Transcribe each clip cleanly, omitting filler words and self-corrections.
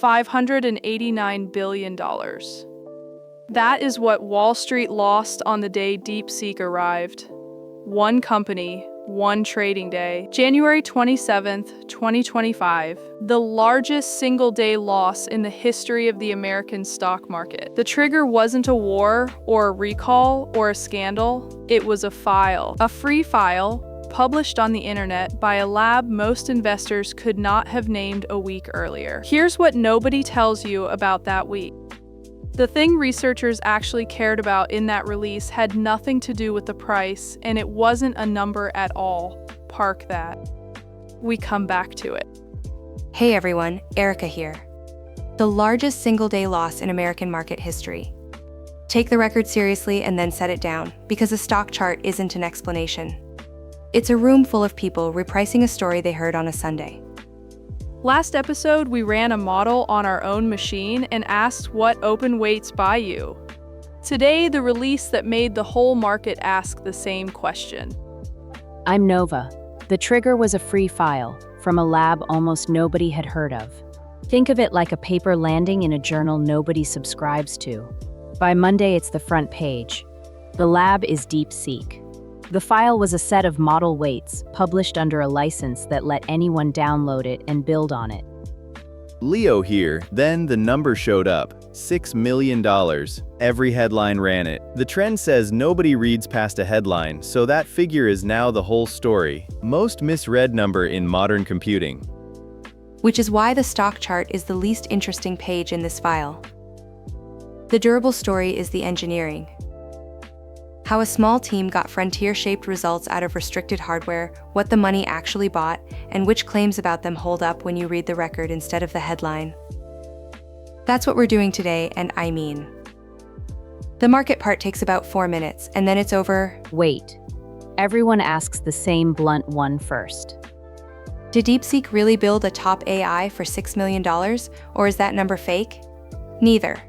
$589 billion. That is what Wall Street lost on the day DeepSeek arrived. One company, one trading day. January 27th, 2025, the largest single-day loss in the history of the American stock market. The trigger wasn't a war or a recall or a scandal. It was a file, a free file, published on the internet by a lab most investors could not have named a week earlier. Here's what nobody tells you about that week. The thing researchers actually cared about in that release had nothing to do with the price, and it wasn't a number at all. Park that. We come back to it. Hey everyone, Erica here. The largest single-day loss in American market history. Take the record seriously and then set it down, because a stock chart isn't an explanation. It's a room full of people repricing a story they heard on a Sunday. Last episode, we ran a model on our own machine and asked what open weights buy you. Today, the release that made the whole market ask the same question. I'm Nova. The trigger was a free file from a lab almost nobody had heard of. Think of it like a paper landing in a journal nobody subscribes to. By Monday, it's the front page. The lab is DeepSeek. The file was a set of model weights published under a license that let anyone download it and build on it. Leo here, then the number showed up, $6 million. Every headline ran it. The trend says nobody reads past a headline, so that figure is now the whole story. Most misread number in modern computing. Which is why the stock chart is the least interesting page in this file. The durable story is the engineering. How a small team got frontier-shaped results out of restricted hardware, what the money actually bought, and which claims about them hold up when you read the record instead of the headline. That's what we're doing today, and I mean. The market part takes about 4 minutes, and then it's over. Wait. Everyone asks the same blunt one first. Did DeepSeek really build a top AI for $6 million, or is that number fake? Neither.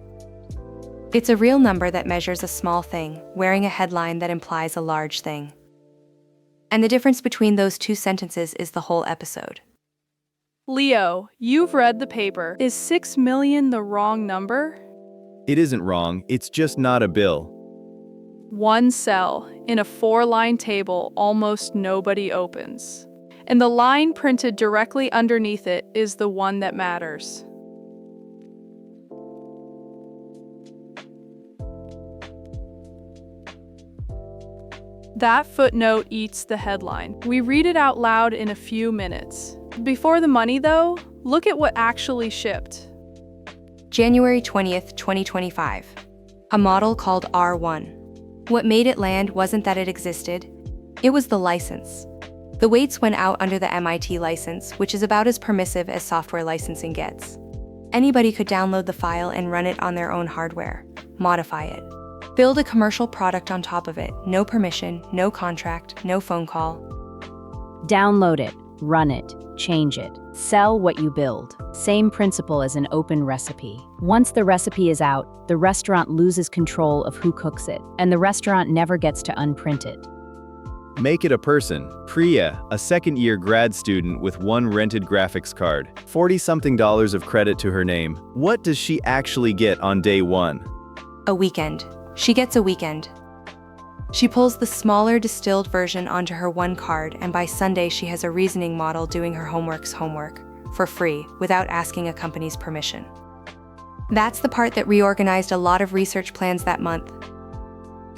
It's a real number that measures a small thing, wearing a headline that implies a large thing. And the difference between those two sentences is the whole episode. Leo, you've read the paper. Is 6 million the wrong number? It isn't wrong, it's just not a bill. One cell in a 4-line table almost nobody opens. And the line printed directly underneath it is the one that matters. That footnote eats the headline. We read it out loud in a few minutes. Before the money, though, look at what actually shipped. January 20th, 2025. A model called R1. What made it land wasn't that it existed. It was the license. The weights went out under the MIT license, which is about as permissive as software licensing gets. Anybody could download the file and run it on their own hardware, modify it. Build a commercial product on top of it. No permission, no contract, no phone call. Download it, run it, change it, sell what you build. Same principle as an open recipe. Once the recipe is out, the restaurant loses control of who cooks it, and the restaurant never gets to unprint it. Make it a person. Priya, a second-year grad student with one rented graphics card. $40-something of credit to her name. What does she actually get on day one? A weekend. She gets a weekend. She pulls the smaller distilled version onto her one card, and by Sunday she has a reasoning model doing her homework for free without asking a company's permission. That's the part that reorganized a lot of research plans that month.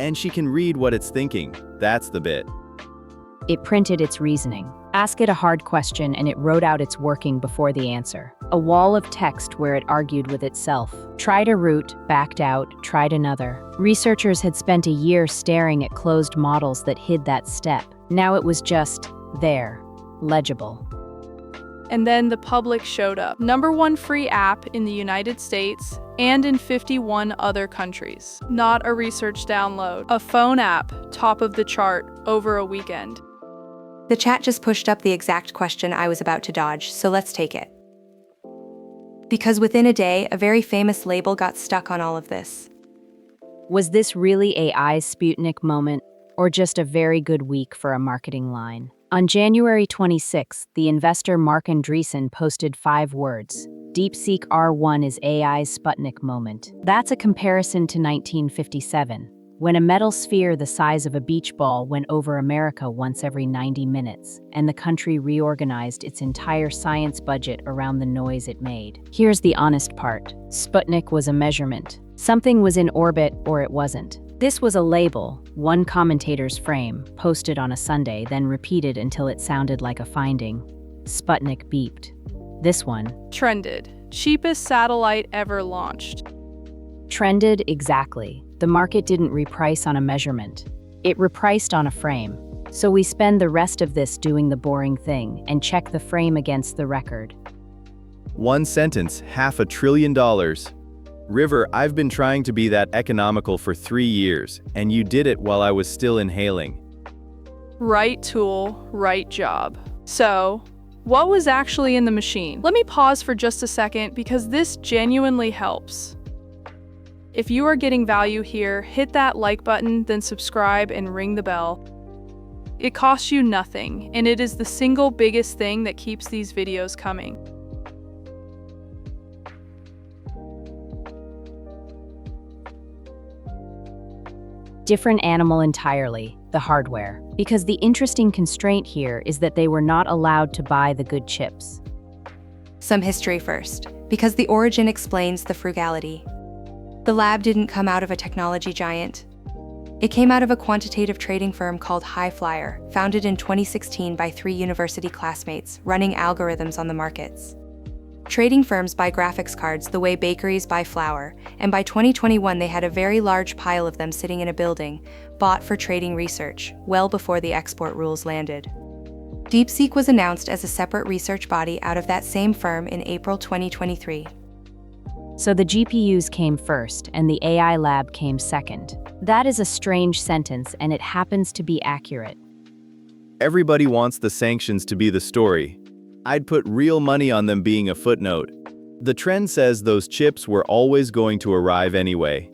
And she can read what it's thinking. That's the bit. It printed its reasoning. Ask it a hard question and it wrote out its working before the answer. A wall of text where it argued with itself. Tried a route, backed out, tried another. Researchers had spent a year staring at closed models that hid that step. Now it was just there, legible. And then the public showed up. #1 free app in the United States and in 51 other countries. Not a research download. A phone app, top of the chart, over a weekend. The chat just pushed up the exact question I was about to dodge, so let's take it. Because within a day, a very famous label got stuck on all of this. Was this really AI's Sputnik moment, or just a very good week for a marketing line? On January 26th, the investor Mark Andreessen posted 5 words. DeepSeek R1 is AI's Sputnik moment. That's a comparison to 1957, when a metal sphere the size of a beach ball went over America once every 90 minutes, and the country reorganized its entire science budget around the noise it made. Here's the honest part. Sputnik was a measurement. Something was in orbit or it wasn't. This was a label, one commentator's frame, posted on a Sunday, then repeated until it sounded like a finding. Sputnik beeped. This one Trended. Cheapest satellite ever launched. trended exactly. The market didn't reprice on a measurement. It repriced on a frame. So we spend the rest of this doing the boring thing and check the frame against the record. One sentence, $500 billion. River, I've been trying to be that economical for 3 years, and you did it while I was still inhaling. Right tool, right job. So, what was actually in the machine? Let me pause for just a second because this genuinely helps. If you are getting value here, hit that like button, then subscribe and ring the bell. It costs you nothing, and it is the single biggest thing that keeps these videos coming. Different animal entirely, the hardware. Because the interesting constraint here is that they were not allowed to buy the good chips. Some history first, because the origin explains the frugality. The lab didn't come out of a technology giant. It came out of a quantitative trading firm called High Flyer, founded in 2016 by 3 university classmates running algorithms on the markets. Trading firms buy graphics cards the way bakeries buy flour, and by 2021 they had a very large pile of them sitting in a building, bought for trading research, well before the export rules landed. DeepSeek was announced as a separate research body out of that same firm in April 2023. So the GPUs came first and the AI lab came second. That is a strange sentence, and it happens to be accurate. Everybody wants the sanctions to be the story. I'd put real money on them being a footnote. The trend says those chips were always going to arrive anyway.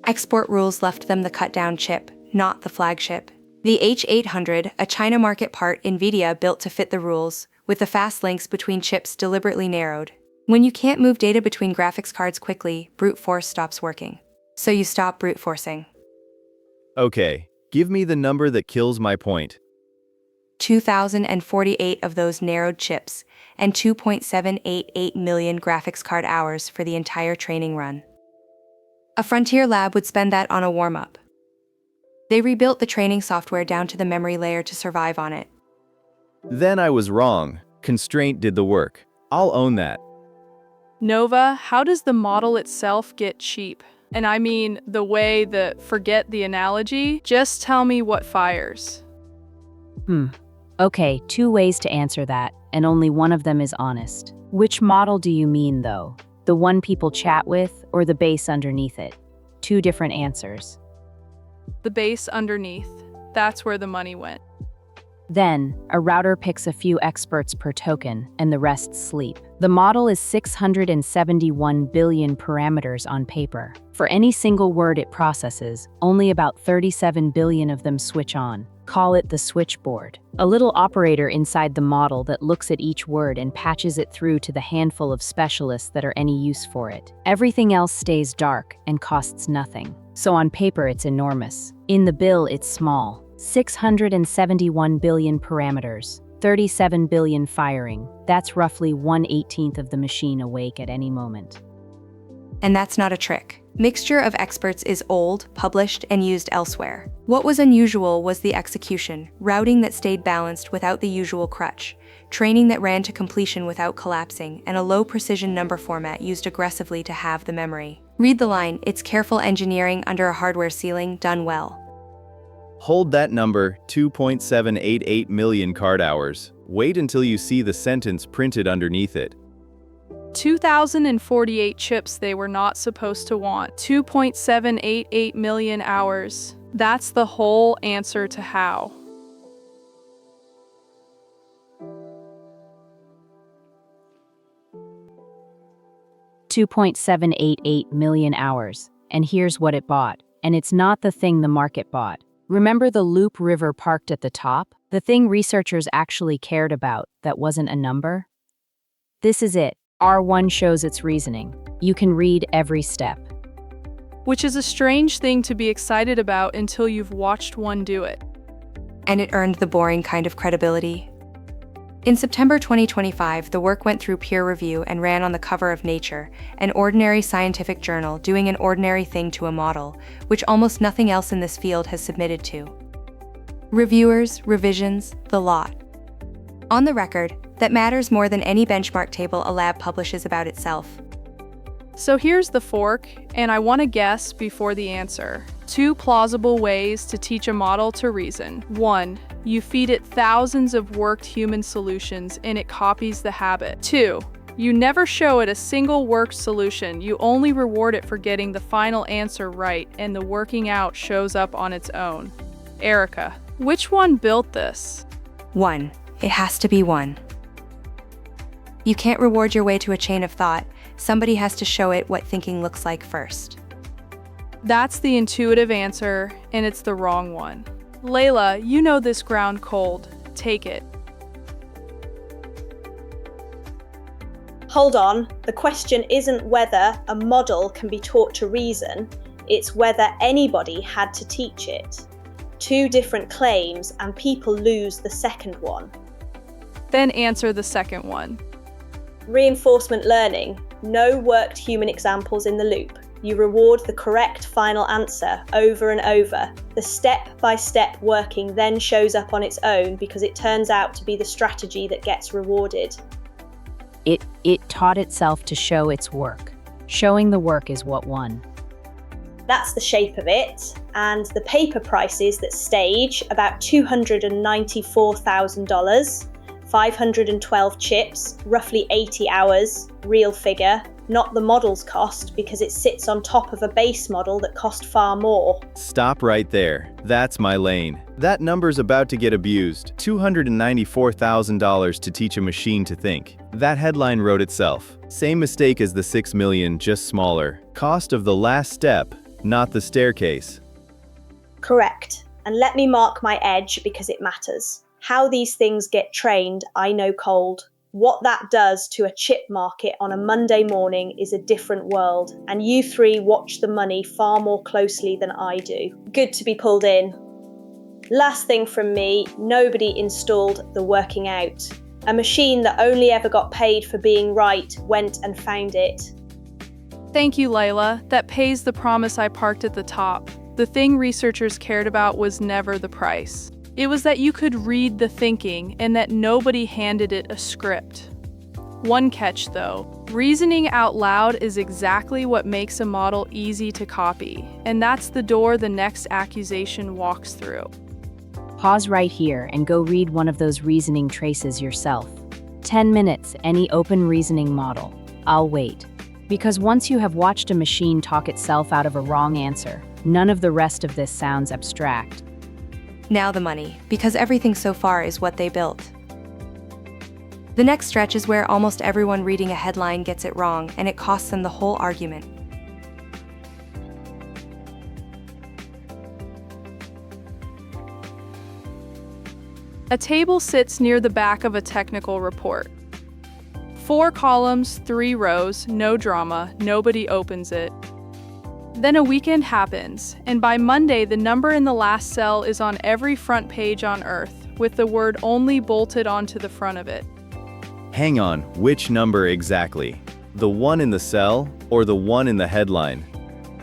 Export rules left them the cut-down chip, not the flagship. The H800, a China market part Nvidia built to fit the rules, with the fast links between chips deliberately narrowed. When you can't move data between graphics cards quickly, brute force stops working. So you stop brute forcing. Okay, give me the number that kills my point. 2,048 of those narrowed chips, and 2.788 million graphics card hours for the entire training run. A frontier lab would spend that on a warm-up. They rebuilt the training software down to the memory layer to survive on it. Then I was wrong. Constraint did the work. I'll own that. Nova, how does the model itself get cheap? And I mean the way that, forget the analogy, just tell me what fires. Okay, 2 ways to answer that, and only one of them is honest. Which model do you mean, though? The one people chat with, or the base underneath it? 2 different answers. The base underneath, that's where the money went. Then, a router picks a few experts per token, and the rest sleep. The model is 671 billion parameters on paper. For any single word it processes, only about 37 billion of them switch on. Call it the switchboard. A little operator inside the model that looks at each word and patches it through to the handful of specialists that are any use for it. Everything else stays dark and costs nothing. So on paper it's enormous. In the bill it's small. 671 billion parameters, 37 billion firing. That's roughly 1/18 of the machine awake at any moment. And that's not a trick. Mixture of experts is old, published, and used elsewhere. What was unusual was the execution, routing that stayed balanced without the usual crutch, training that ran to completion without collapsing, and a low-precision number format used aggressively to halve the memory. Read the line, it's careful engineering under a hardware ceiling done well. Hold that number, 2.788 million card hours. Wait until you see the sentence printed underneath it. 2,048 chips they were not supposed to want. 2.788 million hours. That's the whole answer to how. $2.788 million hours. And here's what it bought. And it's not the thing the market bought. Remember the Loop River parked at the top? The thing researchers actually cared about that wasn't a number? This is it. R1 shows its reasoning. You can read every step. Which is a strange thing to be excited about until you've watched one do it. And it earned the boring kind of credibility. In September 2025, the work went through peer review and ran on the cover of Nature, an ordinary scientific journal doing an ordinary thing to a model, which almost nothing else in this field has submitted to. Reviewers, revisions, the lot. On the record, that matters more than any benchmark table a lab publishes about itself. So here's the fork, and I want to guess before the answer. 2 plausible ways to teach a model to reason. 1. You feed it thousands of worked human solutions and it copies the habit. 2. You never show it a single worked solution, you only reward it for getting the final answer right and the working out shows up on its own. Erica, which one built this? 1. It has to be 1. You can't reward your way to a chain of thought. Somebody has to show it what thinking looks like first. That's the intuitive answer, and it's the wrong one. Layla, you know this ground cold. Take it. Hold on, the question isn't whether a model can be taught to reason, it's whether anybody had to teach it. 2 different claims, and people lose the second one. Then answer the second one. Reinforcement learning. No worked human examples in the loop. You reward the correct final answer over and over. The step-by-step working then shows up on its own because it turns out to be the strategy that gets rewarded. It taught itself to show its work. Showing the work is what won. That's the shape of it, and the paper prices that stage about $294,000, 512 chips, roughly 80 hours, real figure, not the model's cost because it sits on top of a base model that cost far more. Stop right there. That's my lane. That number's about to get abused. $294,000 to teach a machine to think. That headline wrote itself. Same mistake as the 6 million, just smaller. Cost of the last step, not the staircase. Correct. And let me mark my edge because it matters. How these things get trained, I know cold. What that does to a chip market on a Monday morning is a different world, and you 3 watch the money far more closely than I do. Good to be pulled in. Last thing from me, nobody installed the working out. A machine that only ever got paid for being right went and found it. Thank you, Layla. That pays the promise I parked at the top. The thing researchers cared about was never the price. It was that you could read the thinking and that nobody handed it a script. One catch, though. Reasoning out loud is exactly what makes a model easy to copy, and that's the door the next accusation walks through. Pause right here and go read one of those reasoning traces yourself. 10 minutes, any open reasoning model. I'll wait. Because once you have watched a machine talk itself out of a wrong answer, none of the rest of this sounds abstract. Now the money, because everything so far is what they built. The next stretch is where almost everyone reading a headline gets it wrong, and it costs them the whole argument. A table sits near the back of a technical report. 4 columns, 3 rows, no drama, nobody opens it. Then a weekend happens, and by Monday the number in the last cell is on every front page on Earth, with the word only bolted onto the front of it. Hang on, which number exactly? The one in the cell or the one in the headline?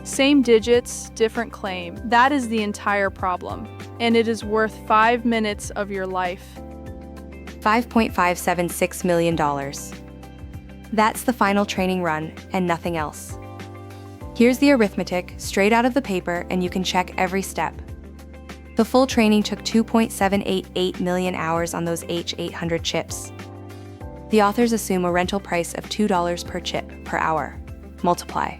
Same digits, different claim. That is the entire problem, and it is worth 5 minutes of your life. $5.576 million. That's the final training run, and nothing else. Here's the arithmetic, straight out of the paper, and you can check every step. The full training took 2.788 million hours on those H800 chips. The authors assume a rental price of $2 per chip per hour. Multiply.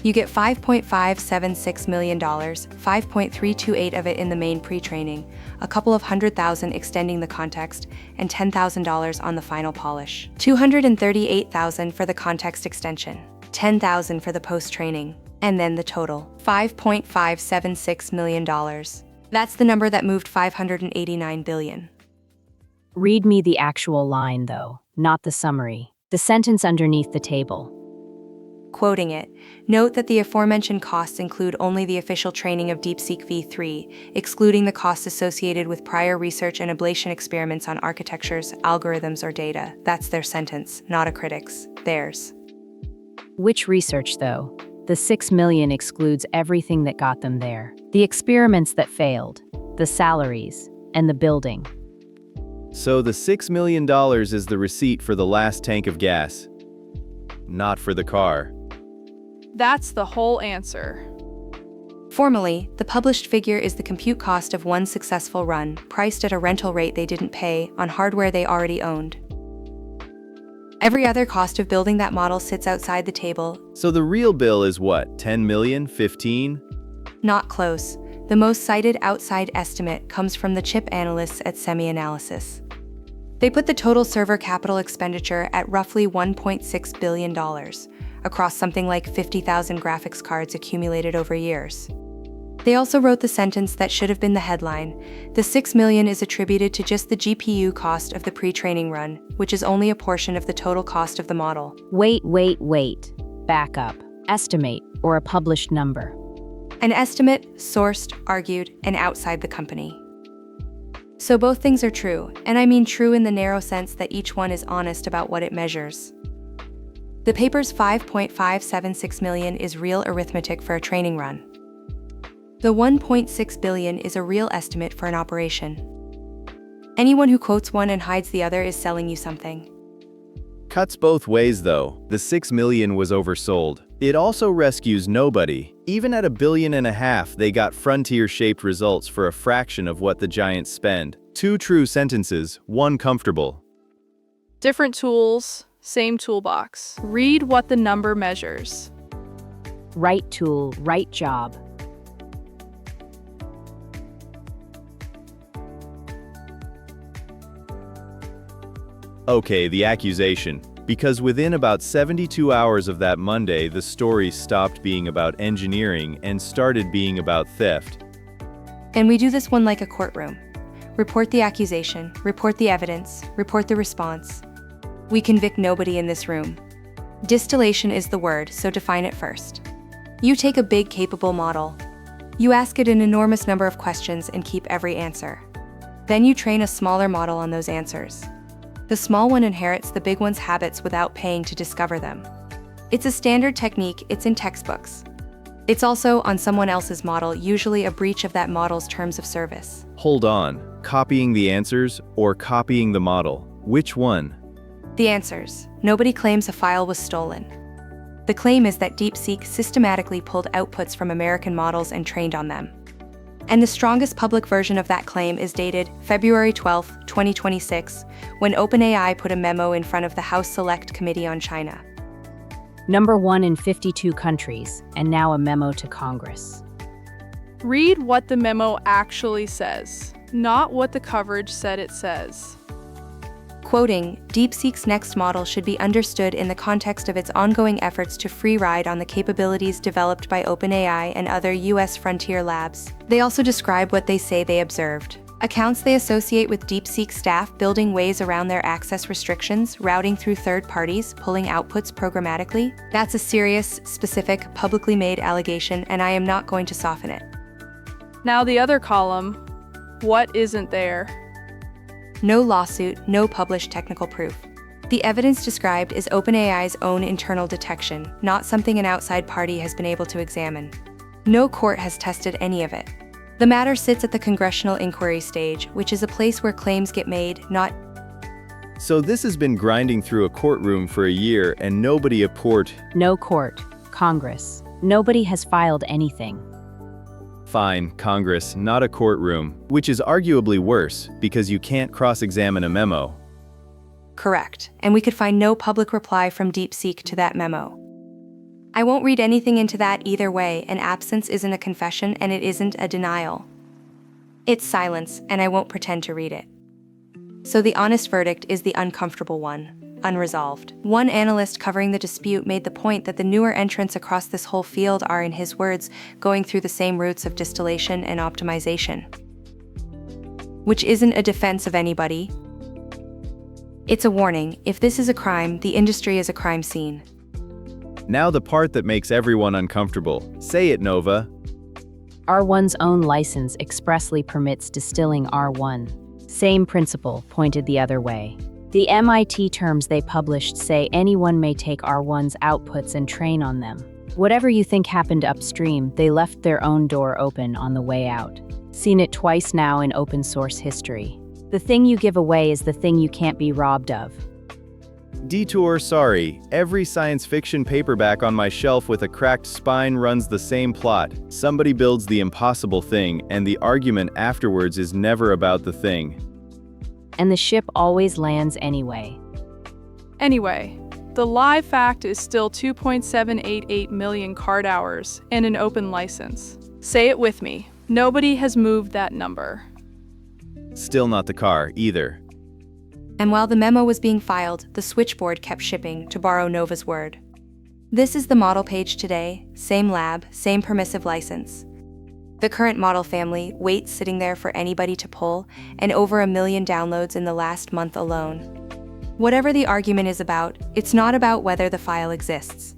You get $5.576 million, 5.328 of it in the main pre-training, a couple of $100,000 extending the context, and $10,000 on the final polish. $238,000 for the context extension, $10,000 for the post-training, and then the total, $5.576 million. That's the number that moved $589 billion. Read me the actual line, though, not the summary. The sentence underneath the table. Quoting it, note that the aforementioned costs include only the official training of DeepSeek v3, excluding the costs associated with prior research and ablation experiments on architectures, algorithms, or data. That's their sentence, not a critic's, theirs. Which research, though? The 6 million excludes everything that got them there. The experiments that failed, the salaries, and the building. So the $6 million is the receipt for the last tank of gas, not for the car. That's the whole answer. Formally, the published figure is the compute cost of one successful run, priced at a rental rate they didn't pay, on hardware they already owned. Every other cost of building that model sits outside the table. So the real bill is what, 10 million, 15? Not close. The most cited outside estimate comes from the chip analysts at Semi-Analysis. They put the total server capital expenditure at roughly $1.6 billion, across something like 50,000 graphics cards accumulated over years. They also wrote the sentence that should have been the headline. The $6 million is attributed to just the GPU cost of the pre-training run, which is only a portion of the total cost of the model. Wait. Back up. Estimate, or a published number. An estimate, sourced, argued, and outside the company. So both things are true, and I mean true in the narrow sense that each one is honest about what it measures. The paper's 5.576 million is real arithmetic for a training run. The 1.6 billion is a real estimate for an operation. Anyone who quotes one and hides the other is selling you something. Cuts both ways though. The 6 million was oversold. It also rescues nobody. Even at $1.5 billion, they got frontier-shaped results for a fraction of what the giants spend. 2 true sentences, 1 comfortable. Different tools, same toolbox. Read what the number measures. Right tool, right job. Okay, the accusation. Because within about 72 hours of that Monday, the story stopped being about engineering and started being about theft. And we do this one like a courtroom. Report the accusation, report the evidence, report the response. We convict nobody in this room. Distillation is the word, so define it first. You take a big, capable model. You ask it an enormous number of questions and keep every answer. Then you train a smaller model on those answers. The small one inherits the big one's habits without paying to discover them. It's a standard technique, it's in textbooks. It's also, on someone else's model, usually a breach of that model's terms of service. Hold on. Copying the answers or copying the model? Which one? The answers. Nobody claims a file was stolen. The claim is that DeepSeek systematically pulled outputs from American models and trained on them. And the strongest public version of that claim is dated February 12, 2026, when OpenAI put a memo in front of the House Select Committee on China. Number 1 in 52 countries, and now a memo to Congress. Read what the memo actually says, not what the coverage said it says. Quoting, DeepSeek's next model should be understood in the context of its ongoing efforts to free ride on the capabilities developed by OpenAI and other U.S. frontier labs. They also describe what they say they observed. Accounts they associate with DeepSeek staff building ways around their access restrictions, routing through third parties, pulling outputs programmatically. That's a serious, specific, publicly made allegation, and I am not going to soften it. Now the other column, what isn't there? No lawsuit, no published technical proof. The evidence described is OpenAI's own internal detection, not something an outside party has been able to examine. No court has tested any of it. The matter sits at the congressional inquiry stage, which is a place where claims get made, not... So this has been grinding through a courtroom for a year and nobody apport. No court, Congress. Nobody has filed anything. Fine, Congress, not a courtroom, which is arguably worse, because you can't cross-examine a memo. Correct, and we could find no public reply from DeepSeek to that memo. I won't read anything into that either way, and absence isn't a confession and it isn't a denial. It's silence, and I won't pretend to read it. So the honest verdict is the uncomfortable one. Unresolved. One analyst covering the dispute made the point that the newer entrants across this whole field are, in his words, going through the same routes of distillation and optimization. Which isn't a defense of anybody. It's a warning. If this is a crime, the industry is a crime scene. Now the part that makes everyone uncomfortable. Say it, Nova. R1's own license expressly permits distilling R1. Same principle, pointed the other way. The MIT terms they published say anyone may take R1's outputs and train on them. Whatever you think happened upstream, they left their own door open on the way out. Seen it twice now in open source history. The thing you give away is the thing you can't be robbed of. Detour, sorry. Every science fiction paperback on my shelf with a cracked spine runs the same plot. Somebody builds the impossible thing, and the argument afterwards is never about the thing. And the ship always lands anyway. Anyway, the live fact is still 2.788 million card hours and an open license. Say it with me. Nobody has moved that number. Still not the car, either. And while the memo was being filed, the switchboard kept shipping, to borrow Nova's word. This is the model page today, same lab, same permissive license. The current model family, weights sitting there for anybody to pull, and over 1 million downloads in the last month alone. Whatever the argument is about, it's not about whether the file exists.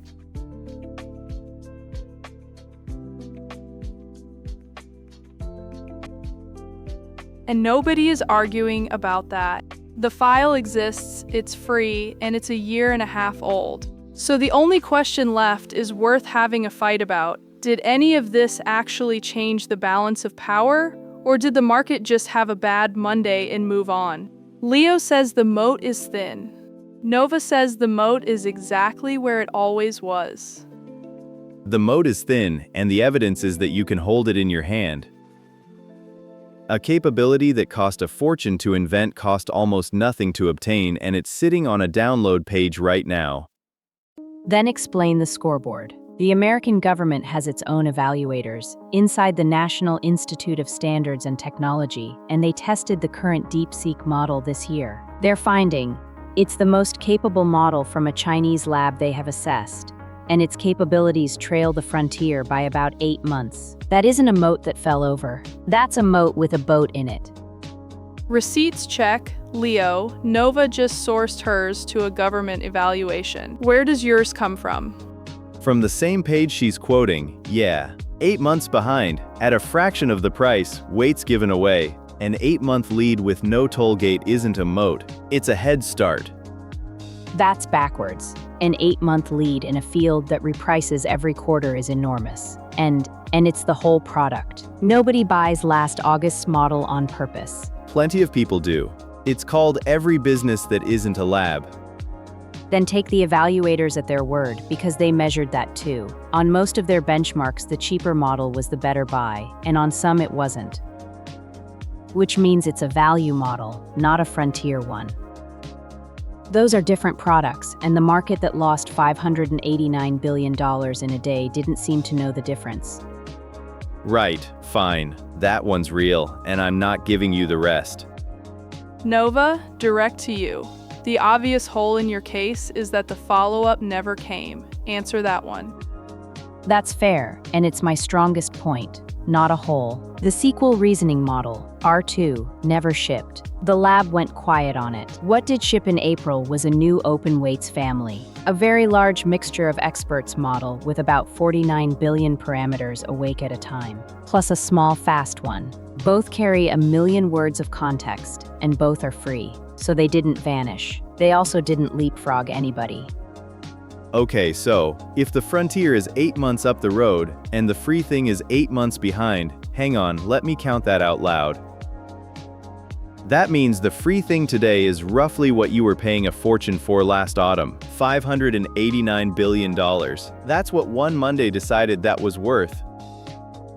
And nobody is arguing about that. The file exists, it's free, and it's 1.5 years old. So the only question left is worth having a fight about. Did any of this actually change the balance of power? Or did the market just have a bad Monday and move on? Leo says the moat is thin. Nova says the moat is exactly where it always was. The moat is thin, and the evidence is that you can hold it in your hand. A capability that cost a fortune to invent cost almost nothing to obtain, and it's sitting on a download page right now. Then explain the scoreboard. The American government has its own evaluators inside the National Institute of Standards and Technology, and they tested the current DeepSeek model this year. Their finding, it's the most capable model from a Chinese lab they have assessed, and its capabilities trail the frontier by about 8 months. That isn't a moat that fell over. That's a moat with a boat in it. Receipts check. Leo, Nova just sourced hers to a government evaluation. Where does yours come from? From the same page she's quoting, yeah. 8 months behind, at a fraction of the price, weights given away. An 8-month lead with no toll gate isn't a moat, it's a head start. That's backwards. An 8-month lead in a field that reprices every quarter is enormous. And it's the whole product. Nobody buys last August's model on purpose. Plenty of people do. It's called every business that isn't a lab. Then take the evaluators at their word, because they measured that too. On most of their benchmarks, the cheaper model was the better buy, and on some it wasn't. Which means it's a value model, not a frontier one. Those are different products, and the market that lost $589 billion in a day didn't seem to know the difference. Right, fine. That one's real, and I'm not giving you the rest. Nova, direct to you. The obvious hole in your case is that the follow-up never came. Answer that one. That's fair, and it's my strongest point, not a hole. The SQL reasoning model, R2, never shipped. The lab went quiet on it. What did ship in April was a new open weights family, a very large mixture of experts model with about 49 billion parameters awake at a time, plus a small fast one. Both carry 1 million words of context, and both are free, so they didn't vanish. They also didn't leapfrog anybody. Okay, so, if the frontier is 8 months up the road, and the free thing is 8 months behind, hang on, let me count that out loud. That means the free thing today is roughly what you were paying a fortune for last autumn, $589 billion. That's what one Monday decided that was worth.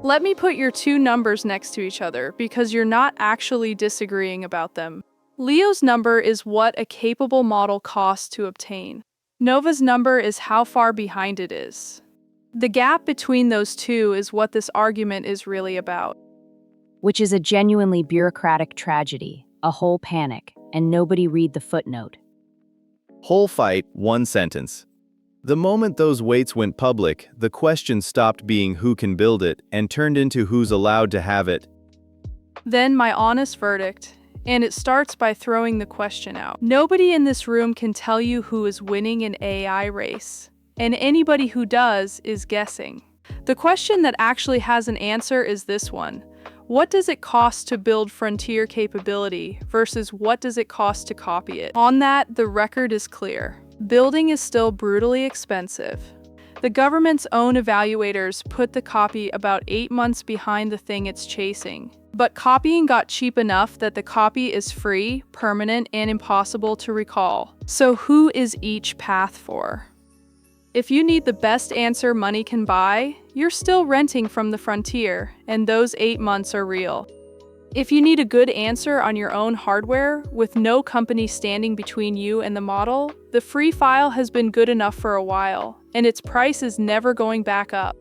Let me put your two numbers next to each other because you're not actually disagreeing about them. Leo's number is what a capable model costs to obtain. Nova's number is how far behind it is. The gap between those two is what this argument is really about. Which is a genuinely bureaucratic tragedy, a whole panic, and nobody read the footnote. Whole fight, one sentence. The moment those weights went public, the question stopped being who can build it and turned into who's allowed to have it. Then my honest verdict, And it starts by throwing the question out. Nobody in this room can tell you who is winning an AI race, and anybody who does is guessing. The question that actually has an answer is this one. What does it cost to build frontier capability versus what does it cost to copy it? On that, the record is clear. Building is still brutally expensive. The government's own evaluators put the copy about 8 months behind the thing it's chasing. But copying got cheap enough that the copy is free, permanent, and impossible to recall. So who is each path for? If you need the best answer money can buy, you're still renting from the frontier, and those 8 months are real. If you need a good answer on your own hardware, with no company standing between you and the model, the free file has been good enough for a while, and its price is never going back up.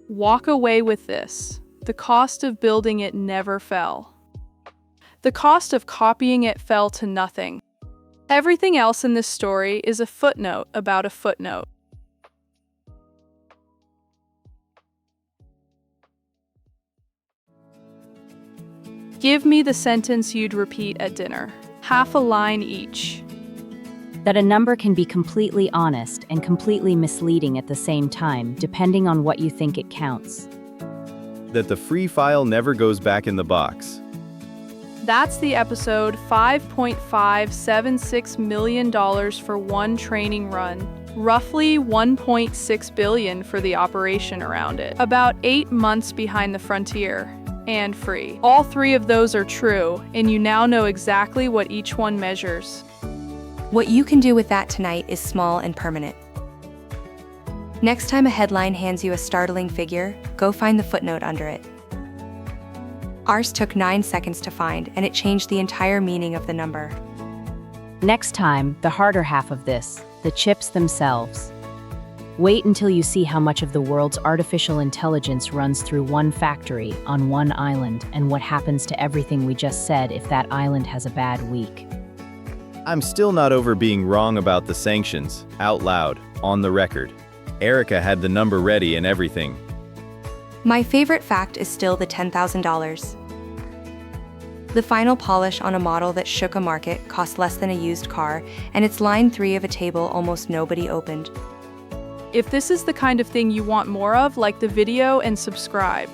Walk away with this. The cost of building it never fell. The cost of copying it fell to nothing. Everything else in this story is a footnote about a footnote. Give me the sentence you'd repeat at dinner. Half a line each. That a number can be completely honest and completely misleading at the same time, depending on what you think it counts. That the free file never goes back in the box. That's the episode. $5.576 million for one training run. Roughly $1.6 billion for the operation around it. About 8 months behind the frontier. And free. All 3 of those are true, and you now know exactly what each one measures. What you can do with that tonight is small and permanent. Next time a headline hands you a startling figure, go find the footnote under it. Ours took 9 seconds to find, and it changed the entire meaning of the number. Next time, the harder half of this, the chips themselves. Wait until you see how much of the world's artificial intelligence runs through one factory on one island, and what happens to everything we just said if that island has a bad week. I'm still not over being wrong about the sanctions, out loud, on the record. Erica had the number ready and everything. My favorite fact is still the $10,000. The final polish on a model that shook a market cost less than a used car, and it's line 3 of a table almost nobody opened. If this is the kind of thing you want more of, like the video and subscribe.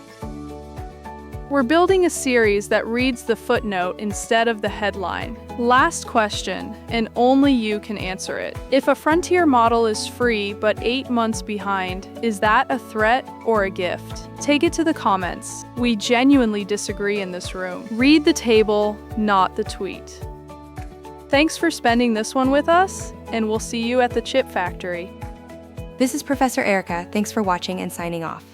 We're building a series that reads the footnote instead of the headline. Last question, and only you can answer it. If a frontier model is free but 8 months behind, is that a threat or a gift? Take it to the comments. We genuinely disagree in this room. Read the table, not the tweet. Thanks for spending this one with us, and we'll see you at the chip factory. This is Professor Erica. Thanks for watching and signing off.